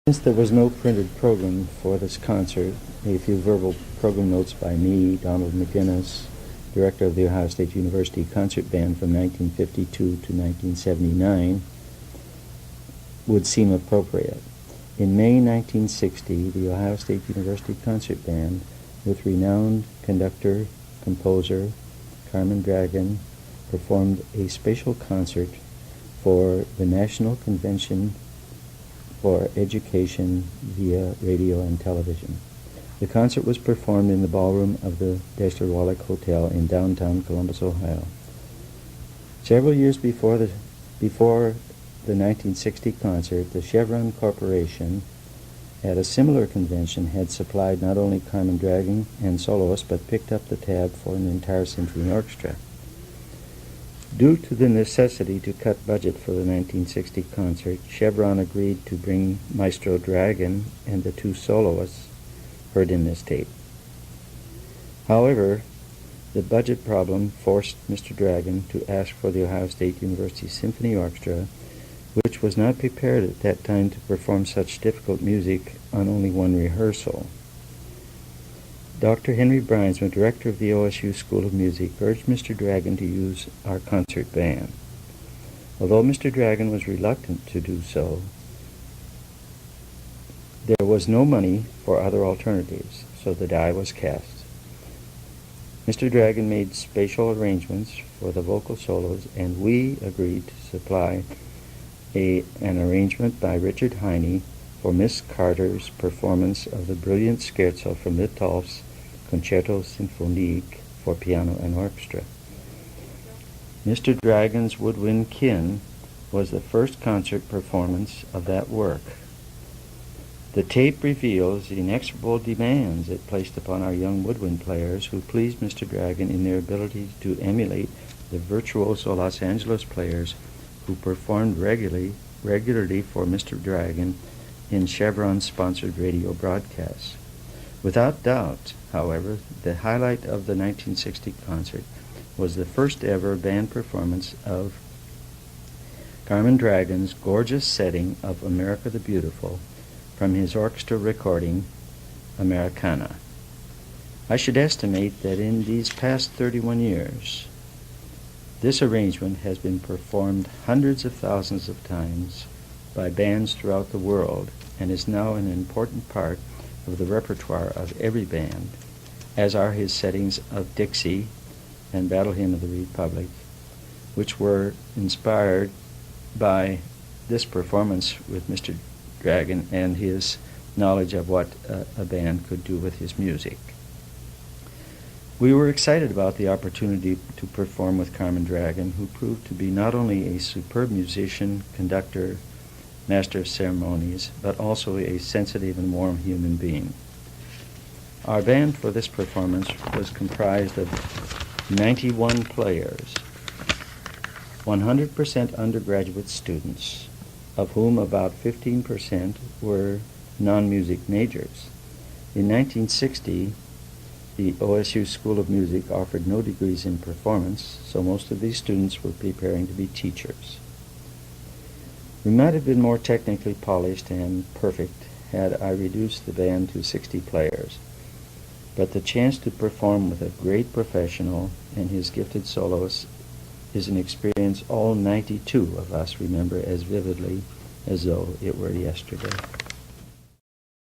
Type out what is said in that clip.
Since there was no printed program for this concert, a few verbal program notes by me, Donald McGinnis, director of the Ohio State University Concert Band from 1952 to 1979, would seem appropriate. In May 1960, the Ohio State University Concert Band, with renowned conductor, composer Carmen Dragon, performed a special concert for the National Convention for Education via radio and television. The concert was performed in the ballroom of the Deshler Wallach Hotel in downtown Columbus, Ohio. Several years before the 1960 concert, the Chevron Corporation at a similar convention had supplied not only Carmen Dragon and soloists, but picked up the tab for an entire symphony orchestra. Due to the necessity to cut budget for the 1960 concert, Chevron agreed to bring Maestro Dragon and the two soloists heard in this tape. However, the budget problem forced Mr. Dragon to ask for the Ohio State University Symphony Orchestra, which was not prepared at that time to perform such difficult music on only one rehearsal. Dr. Henry Brynsma, director of the OSU School of Music, urged Mr. Dragon to use our concert band. Although Mr. Dragon was reluctant to do so, there was no money for other alternatives, so the die was cast. Mr. Dragon made spatial arrangements for the vocal solos, and we agreed to supply an arrangement by Richard Heine for Miss Carter's performance of the brilliant scherzo from Littolf's Concerto Symphonique for piano and orchestra. Mr. Dragon's Woodwind Kin was the first concert performance of that work. The tape reveals the inexorable demands it placed upon our young woodwind players, who pleased Mr. Dragon in their ability to emulate the virtuoso Los Angeles players who performed regularly for Mr. Dragon in Chevron-sponsored radio broadcasts. Without doubt, however, the highlight of the 1960 concert was the first ever band performance of Carmen Dragon's gorgeous setting of America the Beautiful from his orchestra recording, Americana. I should estimate that in these past 31 years, this arrangement has been performed hundreds of thousands of times by bands throughout the world and is now an important part of the repertoire of every band, as are his settings of Dixie and Battle Hymn of the Republic, which were inspired by this performance with Mr. Dragon and his knowledge of what a band could do with his music. We were excited about the opportunity to perform with Carmen Dragon, who proved to be not only a superb musician, conductor, master of ceremonies, but also a sensitive and warm human being. Our band for this performance was comprised of 91 players, 100% undergraduate students, of whom about 15% were non-music majors. In 1960, the OSU School of Music offered no degrees in performance, so most of these students were preparing to be teachers. We might have been more technically polished and perfect had I reduced the band to 60 players, but the chance to perform with a great professional and his gifted soloists is an experience all 92 of us remember as vividly as though it were yesterday.